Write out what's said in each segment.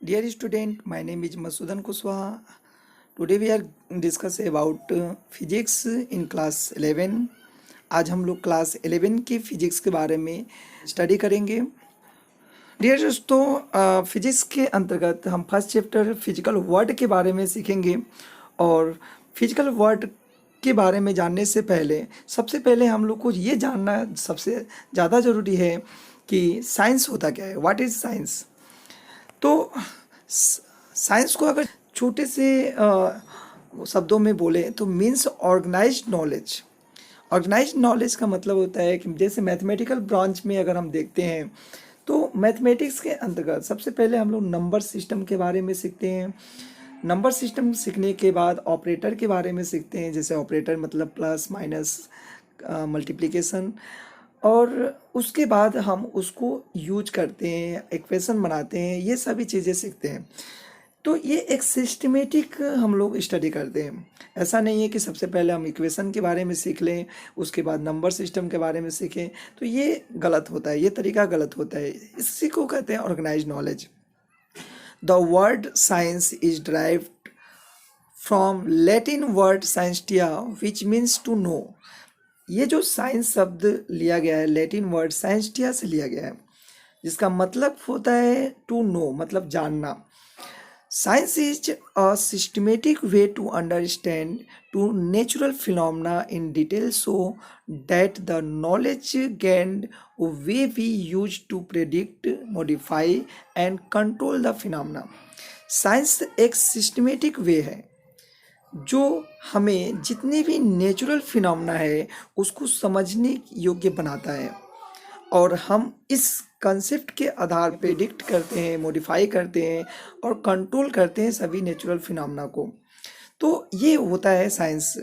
Dear student, my name is Masudan Kushwaha. Today we are discuss about physics in class 11. आज हम लोग class 11 की physics के बारे में स्टडी करेंगे। डियर दोस्तों, फिजिक्स के अंतर्गत हम फर्स्ट चैप्टर फिजिकल वर्ड के बारे में सीखेंगे। और फिजिकल वर्ड के बारे में जानने से पहले सबसे पहले हम लोग को ये जानना सबसे ज़्यादा ज़रूरी है कि साइंस होता क्या है, व्हाट इज़ साइंस। तो साइंस को अगर छोटे से शब्दों में बोले तो means organised knowledge. Organised knowledge का मतलब होता है कि जैसे मैथमेटिकल ब्रांच में अगर हम देखते हैं तो मैथमेटिक्स के अंतर्गत सबसे पहले हम लोग नंबर सिस्टम के बारे में सीखते हैं। नंबर सिस्टम सीखने के बाद ऑपरेटर के बारे में सीखते हैं, जैसे ऑपरेटर मतलब प्लस माइनस मल्टीप्लिकेशन। और उसके बाद हम उसको यूज करते हैं, इक्वेशन बनाते हैं, ये सभी चीज़ें सीखते हैं। तो ये एक सिस्टमेटिक हम लोग स्टडी करते हैं। ऐसा नहीं है कि सबसे पहले हम इक्वेशन के बारे में सीख लें उसके बाद नंबर सिस्टम के बारे में सीखें, तो ये गलत होता है, ये तरीका गलत होता है। इसी को कहते हैं organised knowledge. The word science is derived from Latin word scientia which means to know. ये जो साइंस शब्द लिया गया है लैटिन वर्ड साइंटिया से लिया गया है, जिसका मतलब होता है टू नो, मतलब जानना। Science is a systematic way to understand to natural phenomena in detail so that the knowledge gained way we use to predict, modify and control the phenomena. Science एक सिस्टमेटिक वे है जो हमें जितने भी natural phenomena है उसको समझने योग्य बनाता है, और हम इस कंसेप्ट के आधार पे प्रेडिक्ट करते हैं, मॉडिफाई करते हैं और कंट्रोल करते हैं सभी नेचुरल फिनोमेना को। तो ये होता है साइंस।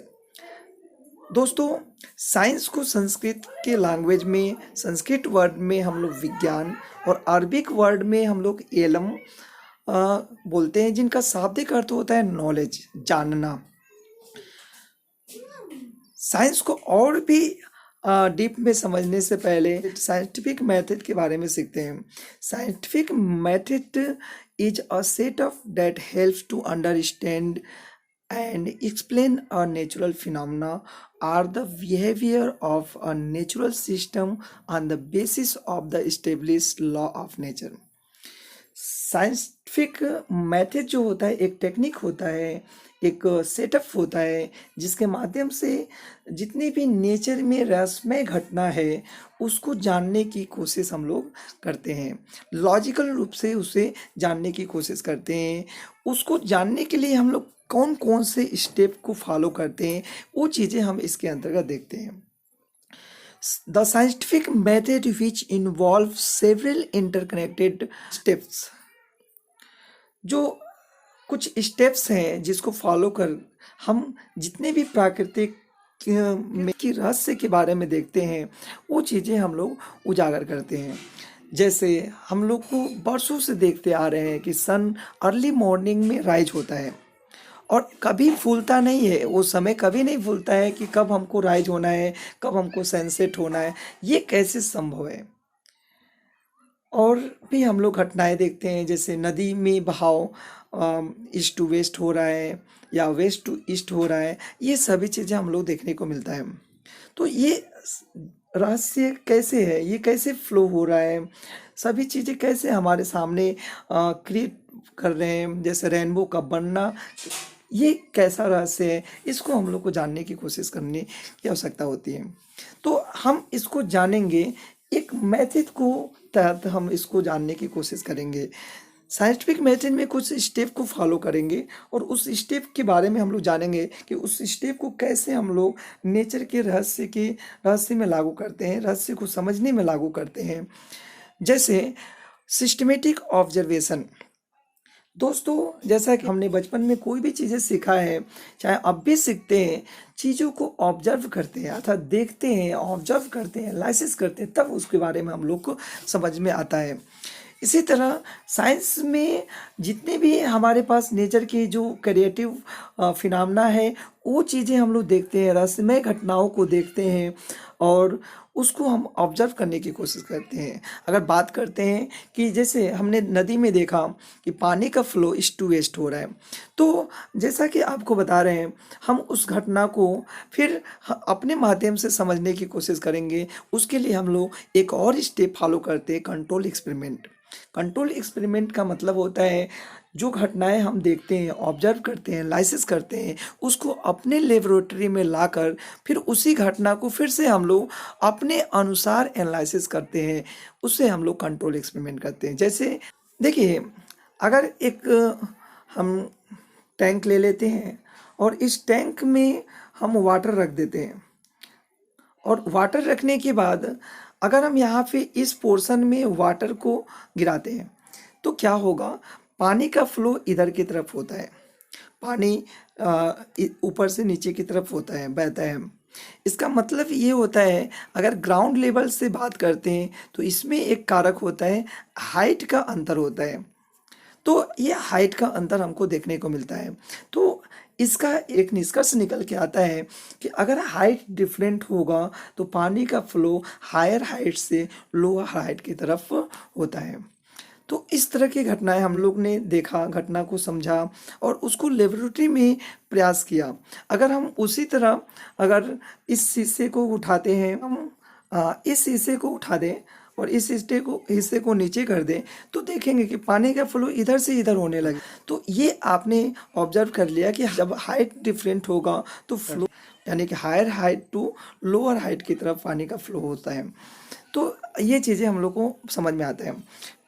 दोस्तों, साइंस को संस्कृत के लैंग्वेज में, संस्कृत वर्ड में हम लोग विज्ञान और अरबिक वर्ड में हम लोग एलम बोलते हैं, जिनका शाब्दिक अर्थ होता है नॉलेज, जानना। साइंस को और भी डीप में समझने से पहले साइंटिफिक मेथड के बारे में सीखते हैं। Scientific method is a set of that helps to understand and explain a natural phenomena or the behavior of a natural system on the basis of the established law of nature. Scientific method जो होता है एक technique होता है, एक setup होता है, जिसके माध्यम से जितनी भी नेचर में रहस्यमय घटना है उसको जानने की कोशिश हम लोग करते हैं, लॉजिकल रूप से उसे जानने की कोशिश करते हैं। उसको जानने के लिए हम लोग कौन कौन से स्टेप को फॉलो करते हैं वो चीज़ें हम इसके अंतर्गत देखते हैं। The scientific method which involve several interconnected steps, जो कुछ स्टेप्स हैं जिसको फॉलो कर हम जितने भी प्राकृतिक की रहस्य के बारे में देखते हैं वो चीज़ें हम लोग उजागर करते हैं। जैसे हम लोग को बरसों से देखते आ रहे हैं कि सन अर्ली मॉर्निंग में राइज होता है और कभी फूलता नहीं है, वो समय कभी नहीं फूलता है कि कब हमको राइज होना है, कब हमको सनसेट होना है, ये कैसे संभव है। और भी हम लोग घटनाएं देखते हैं, जैसे नदी में बहाव ईस्ट टू वेस्ट हो रहा है या वेस्ट टू ईस्ट हो रहा है, ये सभी चीज़ें हम लोग देखने को मिलता है। तो ये रहस्य कैसे है, ये कैसे फ्लो हो रहा है, सभी चीज़ें कैसे हमारे सामने क्रिएट कर रहे हैं, जैसे रेनबो का बनना, ये कैसा रहस्य है, इसको हम लोग को जानने की कोशिश करने की आवश्यकता होती है। तो हम इसको जानेंगे, एक मेथड को तहत हम इसको जानने की कोशिश करेंगे। साइंटिफिक मेथड में कुछ स्टेप को फॉलो करेंगे और उस स्टेप के बारे में हम लोग जानेंगे कि उस स्टेप को कैसे हम लोग नेचर के रहस्य में लागू करते हैं, रहस्य को समझने में लागू करते हैं। जैसे सिस्टमेटिक ऑब्जर्वेशन। दोस्तों, जैसा कि हमने बचपन में कोई भी चीज़ें सीखा है, चाहे अब भी सीखते हैं, चीज़ों को ऑब्जर्व करते हैं, अर्थात देखते हैं, ऑब्जर्व करते हैं, एनालिसिस करते हैं, तब उसके बारे में हम लोग को समझ में आता है। इसी तरह साइंस में जितने भी हमारे पास नेचर के जो क्रिएटिव फिनोमेना है वो चीज़ें हम लोग देखते हैं, रहस्यमय घटनाओं को देखते हैं और उसको हम ऑब्जर्व करने की कोशिश करते हैं। अगर बात करते हैं कि जैसे हमने नदी में देखा कि पानी का फ्लो ईस्ट टू वेस्ट हो रहा है, तो जैसा कि आपको बता रहे हैं, हम उस घटना को फिर अपने माध्यम से समझने की कोशिश करेंगे। उसके लिए हम लोग एक और स्टेप फॉलो करते हैं, कंट्रोल एक्सपेरिमेंट। कंट्रोल एक्सपेरिमेंट का मतलब होता है जो घटनाएं हम देखते हैं, ऑब्जर्व करते हैं, एनालिसिस करते हैं, उसको अपने लेबोरेटरी में लाकर फिर उसी घटना को फिर से हम लोग अपने अनुसार एनालिसिस करते हैं। उससे हम लोग कंट्रोल एक्सपेरिमेंट करते हैं। जैसे देखिए, अगर एक हम टैंक ले लेते हैं और इस टैंक में हम वाटर रख देते हैं, और वाटर रखने के बाद अगर हम यहाँ पे इस पोर्शन में वाटर को गिराते हैं तो क्या होगा, पानी का फ्लो इधर की तरफ होता है, पानी ऊपर से नीचे की तरफ होता है, बहता है। इसका मतलब ये होता है, अगर ग्राउंड लेवल से बात करते हैं तो इसमें एक कारक होता है, हाइट का अंतर होता है। तो ये हाइट का अंतर हमको देखने को मिलता है। तो इसका एक निष्कर्ष निकल के आता है कि अगर हाइट डिफरेंट होगा तो पानी का फ्लो हायर हाइट से लोअर हाइट की तरफ होता है। तो इस तरह की घटनाएं हम लोग ने देखा, घटना को समझा और उसको लेबोरेटरी में प्रयास किया। अगर हम उसी तरह अगर इस शीशे को उठाते हैं, हम इस शीशे को उठा दें और इस हिस्से को नीचे कर दें तो देखेंगे कि पानी का फ्लो इधर से इधर होने लगे। तो ये आपने ऑब्जर्व कर लिया कि जब हाइट डिफरेंट होगा तो फ्लो यानी कि higher height to lower height की तरफ पानी का फ्लो होता है। तो ये चीज़ें हम लोग को समझ में आता है।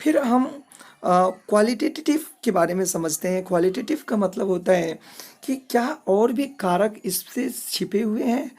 फिर हम क्वालिटेटिव के बारे में समझते हैं। क्वालिटेटिव का मतलब होता है कि क्या और भी कारक इससे छिपे हुए हैं,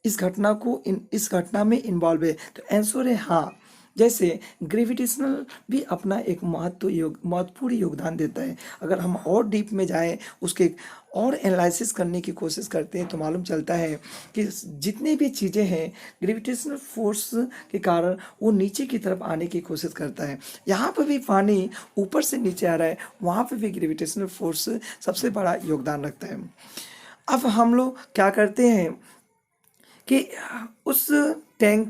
इस घटना को इस घटना में इन्वॉल्व है। तो आंसर है हाँ। जैसे ग्रेविटेशनल भी अपना एक महत्वपूर्ण योगदान देता है। अगर हम और डीप में जाएं, उसके और एनालिसिस करने की कोशिश करते हैं तो मालूम चलता है कि जितनी भी चीज़ें हैं ग्रेविटेशनल फोर्स के कारण वो नीचे की तरफ आने की कोशिश करता है। यहाँ पर भी पानी ऊपर से नीचे आ रहा है, वहाँ पर भी ग्रेविटेशनल फोर्स सबसे बड़ा योगदान रखता है। अब हम लोग क्या करते हैं कि उस टैंक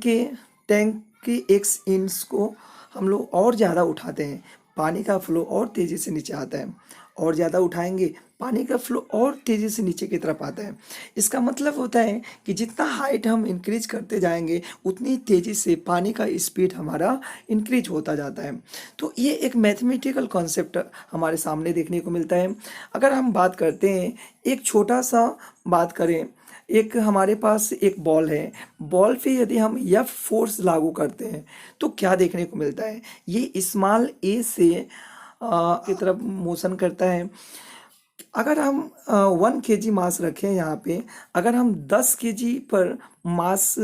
के एक इंच को हम लोग और ज़्यादा उठाते हैं, पानी का फ्लो और तेज़ी से नीचे आता है। और ज़्यादा उठाएंगे, पानी का फ्लो और तेज़ी से नीचे की तरफ आता है। इसका मतलब होता है कि जितना हाइट हम इंक्रीज करते जाएंगे उतनी तेज़ी से पानी का स्पीड हमारा इंक्रीज होता जाता है। तो ये एक मैथमेटिकल कॉन्सेप्ट हमारे सामने देखने को मिलता है। अगर हम बात करते हैं, एक छोटा सा बात करें, एक हमारे पास एक बॉल है, बॉल पे यदि हम एफ फोर्स लागू करते हैं तो क्या देखने को मिलता है, ये स्मॉल ए से की तरफ मोशन करता है। अगर हम 1 kg मास रखें यहाँ पे, अगर हम 10 kg पर मास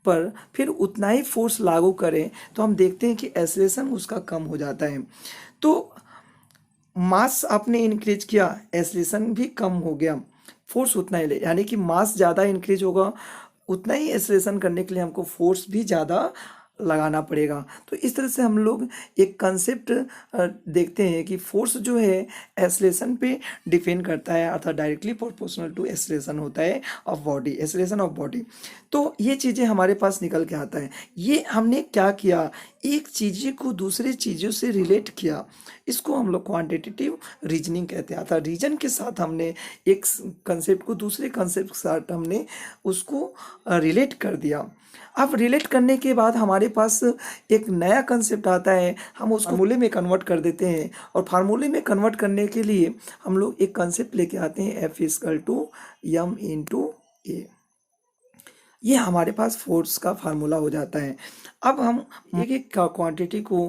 पर फिर उतना ही फोर्स लागू करें तो हम देखते हैं कि एक्सेलरेशन उसका कम हो जाता है। तो मास आपने इंक्रीज किया, एक्सेलरेशन भी कम हो गया, फोर्स उतना ही ले, यानी कि मास ज़्यादा इंक्रीज होगा, उतना ही एक्सेलरेशन करने के लिए हमको फोर्स भी ज़्यादा लगाना पड़ेगा। तो इस तरह से हम लोग एक कंसेप्ट देखते हैं कि फोर्स जो है एक्सेलरेशन पे डिपेंड करता है, अर्थात डायरेक्टली प्रोपोर्शनल टू एक्सेलरेशन होता है of body, acceleration of body. तो ये चीज़ें हमारे पास निकल के आता है। ये हमने क्या किया, एक चीज़ को दूसरे चीज़ों से रिलेट किया, इसको हम लोग क्वांटिटेटिव रीजनिंग कहते हैं। अर्थात रीजन के साथ हमने एक कंसेप्ट को दूसरे कंसेप्ट के साथ हमने उसको रिलेट कर दिया। अब रिलेट करने के बाद हमारे पास एक नया कंसेप्ट आता है, हम उसको फार्मूले में कन्वर्ट कर देते हैं। और फार्मूले में कन्वर्ट करने के लिए हम लोग एक कंसेप्ट लेके आते हैं, F = m × a। ये हमारे पास फोर्स का फार्मूला हो जाता है। अब हम एक एक क्वांटिटी को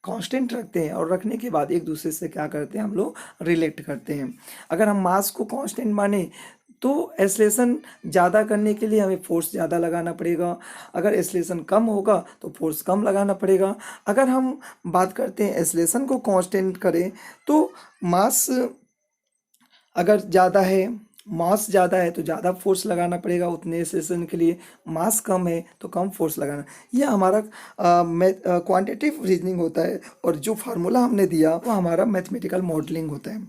कांस्टेंट रखते हैं और रखने के बाद एक दूसरे से क्या करते हैं, हम लोग रिलेट करते हैं। अगर हम मास को कांस्टेंट माने तो एक्सेलरेशन ज़्यादा करने के लिए हमें फोर्स ज़्यादा लगाना पड़ेगा, अगर एक्सेलरेशन कम होगा तो फोर्स कम लगाना पड़ेगा। अगर हम बात करते हैं एक्सेलरेशन को कांस्टेंट करें तो मास अगर ज़्यादा है, मास ज़्यादा है तो ज़्यादा फोर्स लगाना पड़ेगा उतने एक्सेलरेशन के लिए, मास कम है तो कम फोर्स लगाना। यह हमारा क्वांटिटेटिव रीजनिंग होता है और जो फार्मूला हमने दिया वो हमारा मैथमेटिकल मॉडलिंग होता है।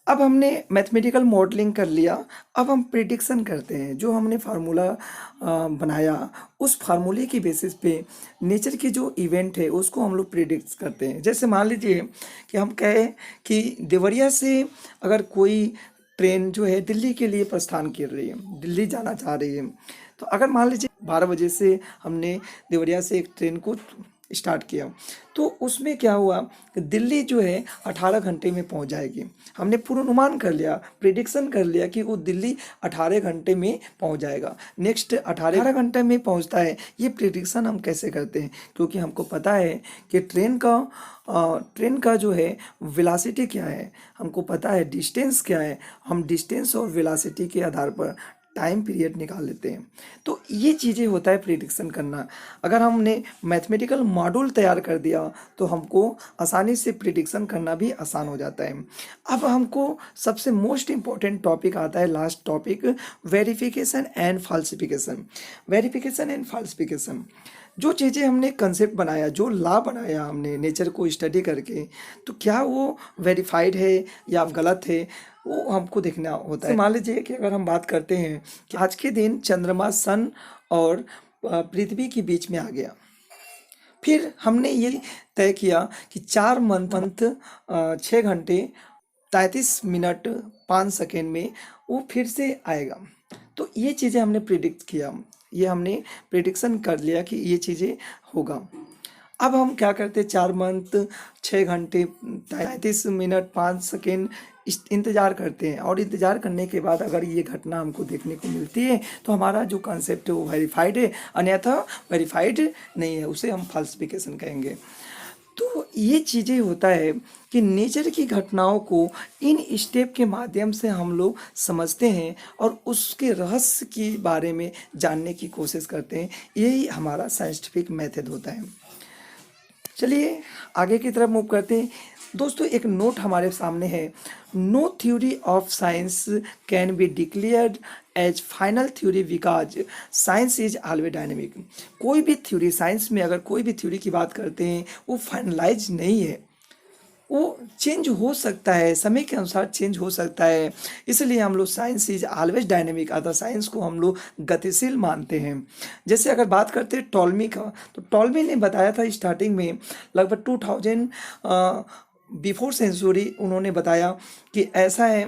अब हमने मैथमेटिकल मॉडलिंग कर लिया, अब हम प्रिडिक्शन करते हैं। जो हमने फार्मूला बनाया, उस फार्मूले की बेसिस पे नेचर की जो इवेंट है उसको हम लोग प्रिडिक्ट करते हैं। जैसे मान लीजिए कि हम कहें कि देवरिया से अगर कोई ट्रेन जो है दिल्ली के लिए प्रस्थान कर रही है, दिल्ली जाना चाह रही है, तो अगर मान लीजिए 12 बजे से हमने देवरिया से एक ट्रेन को स्टार्ट किया, तो उसमें क्या हुआ कि दिल्ली जो है 18 घंटे में पहुंच जाएगी। हमने पूर्वानुमान कर लिया, प्रिडिक्शन कर लिया कि वो दिल्ली 18 घंटे में पहुंच जाएगा। नेक्स्ट 18 घंटे में पहुंचता है, ये प्रिडिक्शन हम कैसे करते हैं? क्योंकि हमको पता है कि ट्रेन का जो है वेलोसिटी क्या है, हमको पता है डिस्टेंस क्या है। हम डिस्टेंस और वेलोसिटी के आधार पर टाइम पीरियड निकाल लेते हैं। तो ये चीज़ें होता है प्रिडिक्शन करना। अगर हमने मैथमेटिकल मॉड्यूल तैयार कर दिया तो हमको आसानी से प्रिडिक्शन करना भी आसान हो जाता है। अब हमको सबसे मोस्ट इम्पॉर्टेंट टॉपिक आता है, last topic, verification and फाल्सिफिकेशन। Verification and फाल्सिफिकेशन, जो चीज़ें हमने कंसेप्ट बनाया, जो लॉ बनाया हमने नेचर को स्टडी करके, तो क्या वो वेरीफाइड है या गलत है, वो हमको देखना होता है। मान लीजिए कि अगर हम बात करते हैं कि आज के दिन चंद्रमा सन और पृथ्वी के बीच में आ गया, फिर हमने ये तय किया कि 4 मंथ 6 घंटे 33 मिनट 5 सेकेंड में वो फिर से आएगा। तो ये चीज़ें हमने प्रिडिक्ट किया, ये हमने प्रिडिक्शन कर लिया कि ये चीज़ें होगा। अब हम क्या करते, 4 मंथ 6 घंटे 33 मिनट 5 सेकेंड इंतज़ार करते हैं, और इंतज़ार करने के बाद अगर ये घटना हमको देखने को मिलती है तो हमारा जो कॉन्सेप्ट है वो वेरीफाइड है, अन्यथा वेरीफाइड नहीं है, उसे हम फाल्सिफिकेशन कहेंगे। तो ये चीज़ें होता है कि नेचर की घटनाओं को इन स्टेप के माध्यम से हम लोग समझते हैं और उसके रहस्य के बारे में जानने की कोशिश करते हैं। यही हमारा साइंटिफिक मेथड होता है। चलिए आगे की तरफ मूव करते हैं। दोस्तों एक नोट हमारे सामने है, no theory of science can be declared as final theory because science is always dynamic. कोई भी थ्योरी, साइंस में अगर कोई भी थ्योरी की बात करते हैं, वो फाइनलाइज नहीं है, वो चेंज हो सकता है, समय के अनुसार चेंज हो सकता है। इसलिए हम लोग साइंस इज ऑलवेज डायनेमिक, अतः साइंस को हम लोग गतिशील मानते हैं। जैसे अगर बात करते हैं टॉलमी का, तो टॉलमी ने बताया था स्टार्टिंग में लगभग 2000 बिफोर सेंचुरी, उन्होंने बताया कि ऐसा है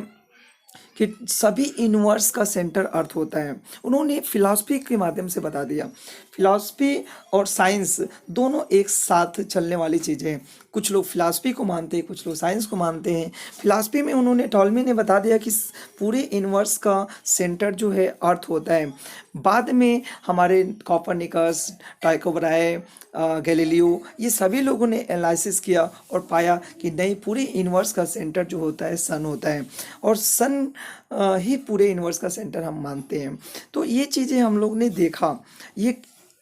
कि सभी यूनिवर्स का सेंटर अर्थ होता है। उन्होंने फिलॉसफी के माध्यम से बता दिया। फिलॉसफी और साइंस दोनों एक साथ चलने वाली चीज़ें हैं। कुछ लोग फिलॉसफी को मानते हैं, कुछ लोग साइंस को मानते हैं। फिलॉसफी में उन्होंने, टॉलमी ने बता दिया कि पूरे यूनिवर्स का सेंटर जो है अर्थ होता है। बाद में हमारे कॉपरनिकस, टाइको ब्राहे, गैलीलियो, ये सभी लोगों ने एनालिसिस किया और पाया कि नहीं, पूरे यूनिवर्स का सेंटर जो होता है सन होता है, और सन ही पूरे यूनिवर्स का सेंटर हम मानते हैं। तो ये चीज़ें हम लोग ने देखा, ये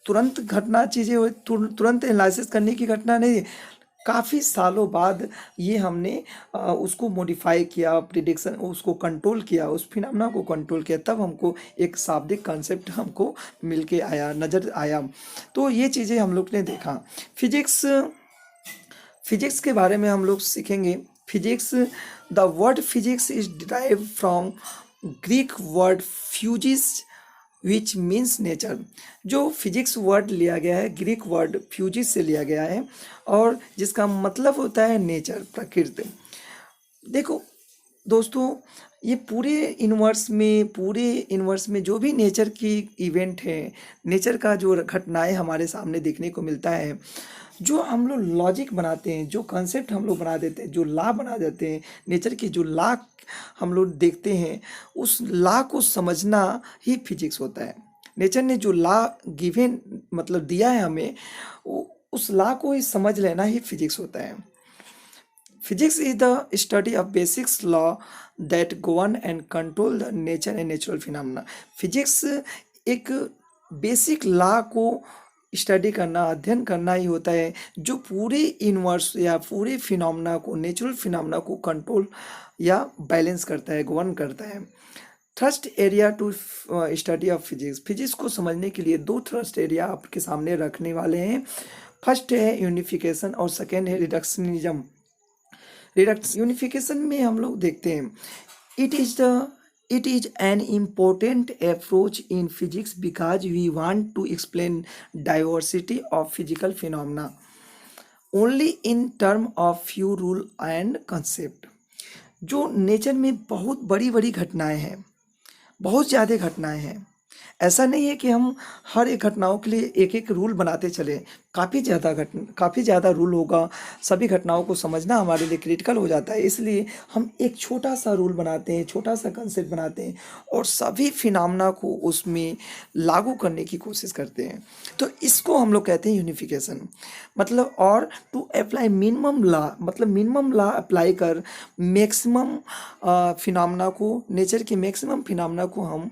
तुरंत घटना चीज़ें, तुरंत एनालिसिस करने की घटना नहीं, काफ़ी सालों बाद ये हमने उसको मॉडिफाई किया, प्रिडिक्शन उसको कंट्रोल किया, उस फिनोमेना को कंट्रोल किया, तब हमको एक शाब्दिक कॉन्सेप्ट हमको मिल के आया, नज़र आया। तो ये चीज़ें हम लोग ने देखा। फिजिक्स के बारे में हम लोग सीखेंगे। Physics, the word physics is derive from Greek word fuses which means nature. जो फिजिक्स वर्ड लिया गया है ग्रीक वर्ड फ्यूजिस से लिया गया है, और जिसका मतलब होता है नेचर, प्रकृति। देखो दोस्तों, ये पूरे यूनिवर्स में जो भी नेचर की इवेंट है, नेचर का जो घटनाएं हमारे सामने देखने को मिलता है, जो हम लोग लॉजिक बनाते हैं, जो कॉन्सेप्ट हम लोग बना देते हैं, जो लॉ बना देते हैं, नेचर की जो लॉ हम लोग देखते हैं, उस लॉ को समझना ही फिजिक्स होता है। नेचर ने जो लॉ गिवन, मतलब दिया है हमें, उस लॉ को ही समझ लेना ही फिजिक्स होता है। Physics is the study of basics law that govern and control the nature and natural phenomena. Physics एक बेसिक लॉ को स्टडी करना, अध्ययन करना ही होता है, जो पूरे यूनिवर्स या पूरे फिनोमेना को, नेचुरल फिनोमेना को कंट्रोल या बैलेंस करता है, गवर्न करता है। Thrust area to study of physics. Physics को समझने के लिए 2 थ्रस्ट एरिया आपके सामने रखने वाले हैं। फर्स्ट है यूनिफिकेशन और सेकेंड है रिडक्शनिज्म। रिडक्स यूनिफिकेशन में हम लोग देखते हैं, it is an important approach in physics because we want to explain diversity of physical phenomena only in term of few rule and concept। जो नेचर में बहुत बड़ी बड़ी घटनाएं हैं, बहुत ज़्यादा घटनाएं हैं, ऐसा नहीं है कि हम हर एक घटनाओं के लिए एक एक रूल बनाते चले। काफ़ी ज़्यादा रूल होगा, सभी घटनाओं को समझना हमारे लिए क्रिटिकल हो जाता है, इसलिए हम एक छोटा सा रूल बनाते हैं, छोटा सा कंसेप्ट बनाते हैं और सभी फिनोमेना को उसमें लागू करने की कोशिश करते हैं। तो इसको हम लोग कहते हैं यूनिफिकेशन। मतलब और टू अप्लाई मिनिमम लॉ, मतलब मिनिमम लॉ अप्लाई कर मैक्सिमम फिनोमेना को, नेचर के मैक्सिमम फिनोमेना को हम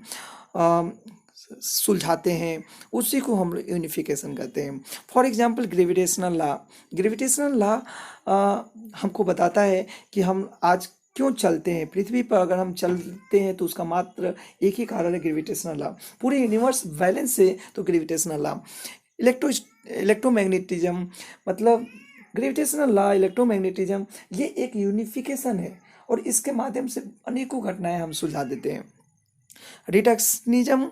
सुलझाते हैं, उसी को हम यूनिफिकेशन कहते हैं। फॉर एग्जांपल ग्रेविटेशनल लॉ हमको बताता है कि हम आज क्यों चलते हैं। पृथ्वी पर अगर हम चलते हैं तो उसका मात्र एक ही कारण है, ग्रेविटेशनल लॉ। पूरे यूनिवर्स बैलेंस है तो ग्रेविटेशनल लॉ। इलेक्ट्रोमैग्नेटिज्म, मतलब ग्रेविटेशनल लॉ, इलेक्ट्रोमैग्नेटिज्म, ये एक यूनिफिकेशन है और इसके माध्यम से अनेकों घटनाएं हम सुलझा देते हैं। Reductionism,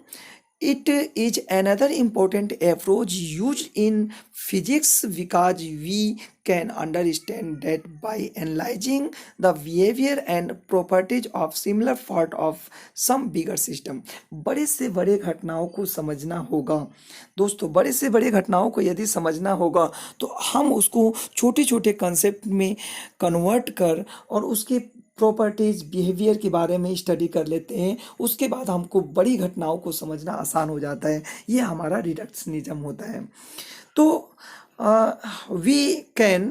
it is another important approach used in physics because we can understand that by analyzing the behavior and properties of similar part of some bigger system। बड़े से बड़े घटनाओं को समझना होगा दोस्तों, बड़े से बड़े घटनाओं को यदि समझना होगा तो हम उसको छोटे छोटे कंसेप्ट में कन्वर्ट कर और उसके प्रॉपर्टीज, बिहेवियर के बारे में स्टडी कर लेते हैं। उसके बाद हमको बड़ी घटनाओं को समझना आसान हो जाता है। ये हमारा रिडक्शनिज्म होता है। तो we can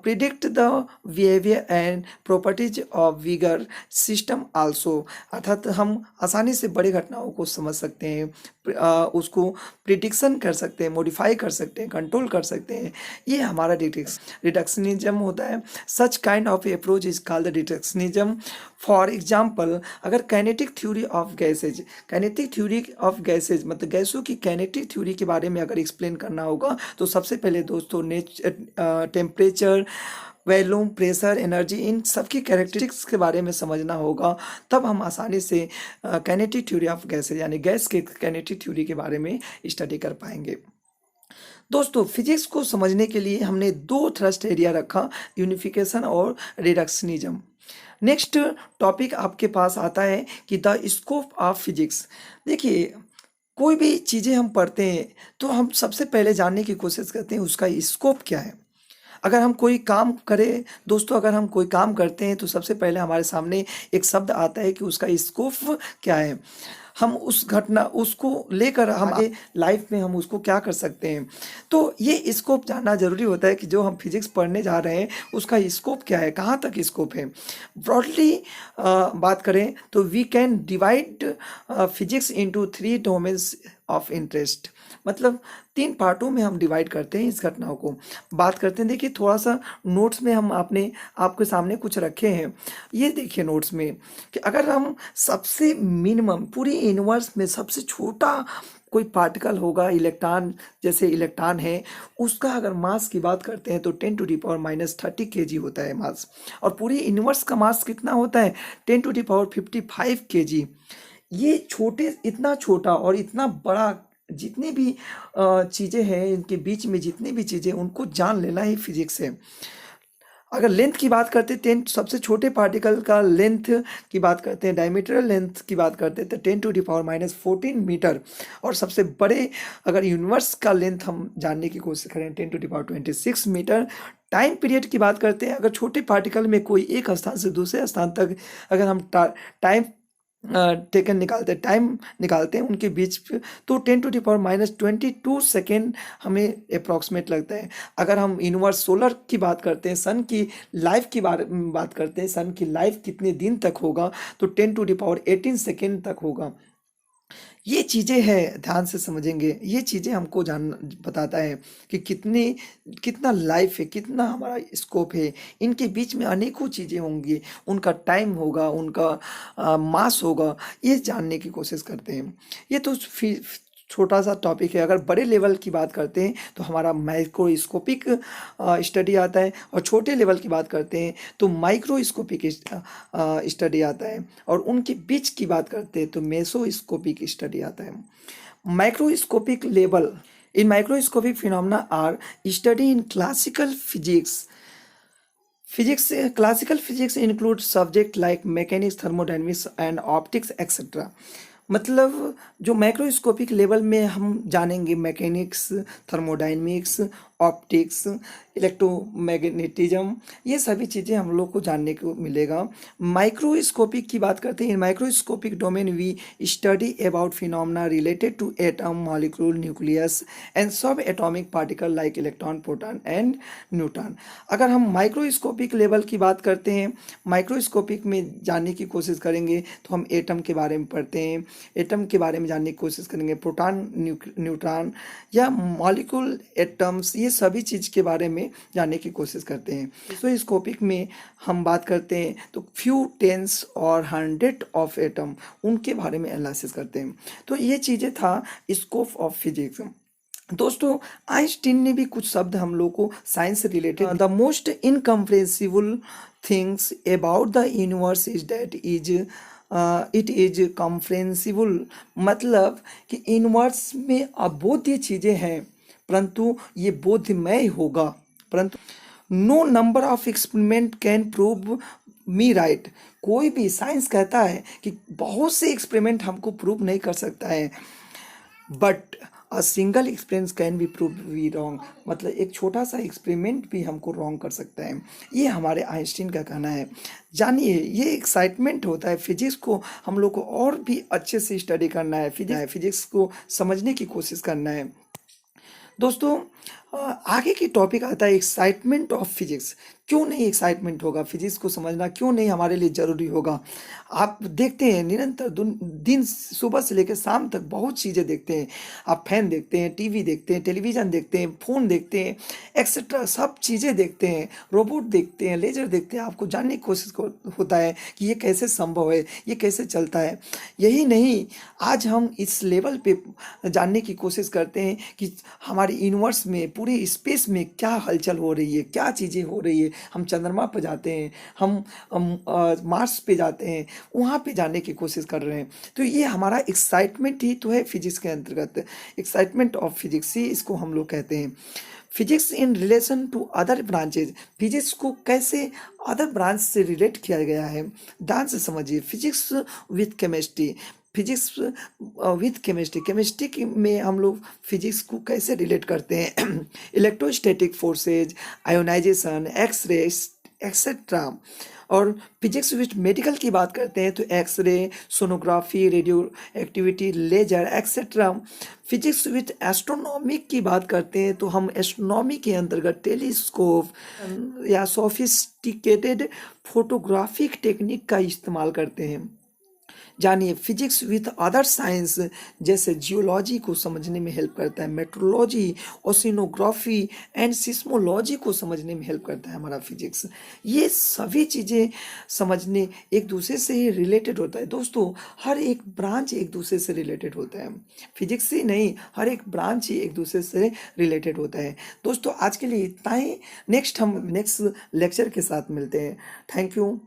predict the behavior and properties of bigger system also। अर्थात हम आसानी से बड़ी घटनाओं को समझ सकते हैं, उसको प्रिडिक्शन कर सकते हैं, मॉडिफाई कर सकते हैं, कंट्रोल कर सकते हैं। ये हमारा रिडक्शनिज्म होता है। Such kind of approach is called reductionism. For example, अगर काइनेटिक थ्योरी ऑफ गैसेज मतलब गैसों की काइनेटिक थ्योरी के बारे में अगर एक्सप्लेन करना होगा तो सबसे पहले दोस्तों टेम्परेचर, वॉल्यूम, प्रेशर, एनर्जी, इन सबकी कैरेक्टरिस्टिक्स के बारे में समझना होगा। तब हम आसानी से काइनेटिक थ्योरी ऑफ गैसेज यानी गैस के काइनेटिक थ्योरी के बारे में स्टडी कर पाएंगे। दोस्तों, फिजिक्स को समझने के लिए हमने दो थ्रस्ट एरिया रखा, यूनिफिकेशन और रिडक्शनिज्म। नेक्स्ट टॉपिक आपके पास आता है कि द स्कोप ऑफ फिजिक्स। देखिए, कोई भी चीज़ें हम पढ़ते हैं तो हम सबसे पहले जानने की कोशिश करते हैं उसका स्कोप क्या है। अगर हम कोई काम करें दोस्तों, अगर हम कोई काम करते हैं तो सबसे पहले हमारे सामने एक शब्द आता है कि उसका स्कोप क्या है। हम उस घटना उसको लेकर हमारे लाइफ में हम उसको क्या कर सकते हैं। तो ये स्कोप जानना जरूरी होता है कि जो हम फिजिक्स पढ़ने जा रहे हैं उसका स्कोप क्या है, कहाँ तक स्कोप है। ब्रॉडली बात करें तो we can divide physics into 3 domains of interest. मतलब 3 पार्टों में हम डिवाइड करते हैं इस घटनाओं को। बात करते हैं, देखिए थोड़ा सा नोट्स में हम आपके सामने कुछ रखे हैं। ये देखिए नोट्स में कि अगर हम सबसे मिनिमम पूरी यूनिवर्स में सबसे छोटा कोई पार्टिकल होगा, इलेक्ट्रॉन, जैसे इलेक्ट्रॉन है, उसका अगर मास की बात करते हैं तो 10⁻³ kg होता है मास। और पूरी यूनिवर्स का मास कितना होता है? 10⁻55 kg। ये छोटे, इतना छोटा और इतना बड़ा, जितनी भी चीज़ें हैं इनके बीच में, जितनी भी चीज़ें, उनको जान लेना ही फिजिक्स है। अगर लेंथ की बात करते हैं, सबसे छोटे पार्टिकल का लेंथ की बात करते हैं, डायमीटरल लेंथ की बात करते हैं तो 10⁻14 मीटर। और सबसे बड़े अगर यूनिवर्स का लेंथ हम जानने की कोशिश करें 10⁻26 मीटर। टाइम पीरियड की बात करते हैं, अगर छोटे पार्टिकल में कोई एक स्थान से दूसरे स्थान तक अगर हम टाइम निकालते हैं उनके बीच तो 10⁻22 सेकेंड हमें अप्रॉक्सीमेट लगता है। अगर हम यूनिवर्स सोलर की बात करते हैं, सन की लाइफ की बात करते हैं, सन की लाइफ कितने दिन तक होगा तो 10⁻18 सेकेंड तक होगा। ये चीज़ें हैं, ध्यान से समझेंगे, ये चीज़ें हमको बताता है कि कितना लाइफ है, कितना हमारा स्कोप है। इनके बीच में अनेकों चीज़ें होंगी, उनका टाइम होगा, उनका मास होगा, ये जानने की कोशिश करते हैं। ये तो छोटा सा टॉपिक है। अगर बड़े लेवल की बात करते हैं तो हमारा माइक्रोस्कोपिक स्टडी आता है, और छोटे लेवल की बात करते हैं तो माइक्रोस्कोपिक स्टडी आता है, और उनके बीच की बात करते हैं तो मेसोस्कोपिक स्टडी आता है। Microscopic level in microscopic phenomena are study in classical physics. Classical physics includes subject like mechanics, thermodynamics and optics etc. मतलब जो माइक्रोस्कोपिक लेवल में हम जानेंगे मैकेनिक्स, थर्मोडायनेमिक्स, ऑप्टिक्स, इलेक्ट्रोमैग्नेटिज्म, ये सभी चीज़ें हम लोग को जानने को मिलेगा। माइक्रोस्कोपिक की बात करते हैं, in microscopic domain we study about phenomena related to atom, molecule, nucleus and subatomic particle like electron, proton and neutron. अगर हम माइक्रोस्कोपिक लेवल की बात करते हैं, माइक्रोस्कोपिक में जानने की कोशिश करेंगे तो हम एटम के बारे में पढ़ते हैं, एटम के बारे में जानने की कोशिश करेंगे, प्रोटॉन, न्यूट्रॉन या मॉलिक्यूल, एटम्स, ये सभी चीज़ के बारे में जानने की कोशिश करते हैं। माइक्रोस्कोपिक में हम बात करते हैं तो फ्यू टेंस और हंड्रेड ऑफ एटम, उनके बारे में एनालिसिस करते हैं। तो ये चीज़ें था स्कोप ऑफ फिजिक्स। दोस्तों, आइंस्टीन ने भी कुछ शब्द हम लोग को साइंस से रिलेटेड, the most incomprehensible things about the universe is that it is comprehensible, मतलब कि यूनिवर्स में अबोध्य चीज़ें हैं परंतु ये बोधमय होगा, परंतु no number of experiment can prove me right. कोई भी साइंस कहता है कि बहुत से एक्सपेरिमेंट हमको प्रूव नहीं कर सकता है, but a single experience can be prove we wrong, मतलब एक छोटा सा एक्सपेरिमेंट भी हमको रॉन्ग कर सकता है। ये हमारे आइंस्टीन का कहना है। जानिए, ये एक्साइटमेंट होता है, फिजिक्स को हम लोग को और भी अच्छे से स्टडी करना है, फिजिक्स को समझने की कोशिश करना है। दोस्तों, आगे की टॉपिक आता है एक्साइटमेंट ऑफ फिजिक्स। क्यों नहीं एक्साइटमेंट होगा, फिजिक्स को समझना क्यों नहीं हमारे लिए ज़रूरी होगा। आप देखते हैं निरंतर दिन सुबह से लेकर शाम तक बहुत चीज़ें देखते हैं। आप फैन देखते हैं, टीवी देखते हैं, टेलीविज़न देखते हैं, फ़ोन देखते हैं, एक्सेट्रा सब चीज़ें देखते हैं, रोबोट देखते हैं, लेजर देखते हैं। आपको जानने की कोशिश होता है कि ये कैसे संभव है, ये कैसे चलता है। यही नहीं, आज हम इस लेवल पे जानने की कोशिश करते हैं कि हमारे यूनिवर्स में, पूरे स्पेस में क्या हलचल हो रही है, क्या चीज़ें हो रही है। हम चंद्रमा पर जाते हैं, हम मार्स पे जाते हैं, वहाँ पे जाने की कोशिश कर रहे हैं। तो ये हमारा एक्साइटमेंट ही तो है फिजिक्स के अंतर्गत, एक्साइटमेंट ऑफ फिजिक्स ही इसको हम लोग कहते हैं। Physics in relation to other branches, physics को कैसे अदर ब्रांच से रिलेट किया गया है, ध्यान से समझिए। Physics with chemistry, physics with chemistry में हम लोग फिजिक्स को कैसे रिलेट करते हैं। Electrostatic forces, ionisation, X-ray etcetera. और फिजिक्स विथ मेडिकल की बात करते हैं तो X-ray, sonography, radioactivity, laser etcetera. Physics with astronomy की बात करते हैं तो हम एस्ट्रोनॉमी के अंतर्गत टेलीस्कोप या सोफिस्टिकेटेड फोटोग्राफिक टेक्निक का इस्तेमाल करते हैं। जानिए, फिजिक्स विथ अदर साइंस जैसे जियोलॉजी को समझने में हेल्प करता है, मेट्रोलॉजी, ओशिनोग्राफी एंड सिस्मोलॉजी को समझने में हेल्प करता है हमारा फिजिक्स। ये सभी चीज़ें समझने एक दूसरे से ही रिलेटेड होता है। दोस्तों, हर एक ब्रांच एक दूसरे से रिलेटेड होता है, फिजिक्स ही नहीं, हर एक ब्रांच ही एक दूसरे से रिलेटेड होता है। दोस्तों, आज के लिए इतना ही। हम नेक्स्ट लेक्चर के साथ मिलते हैं। Thank you.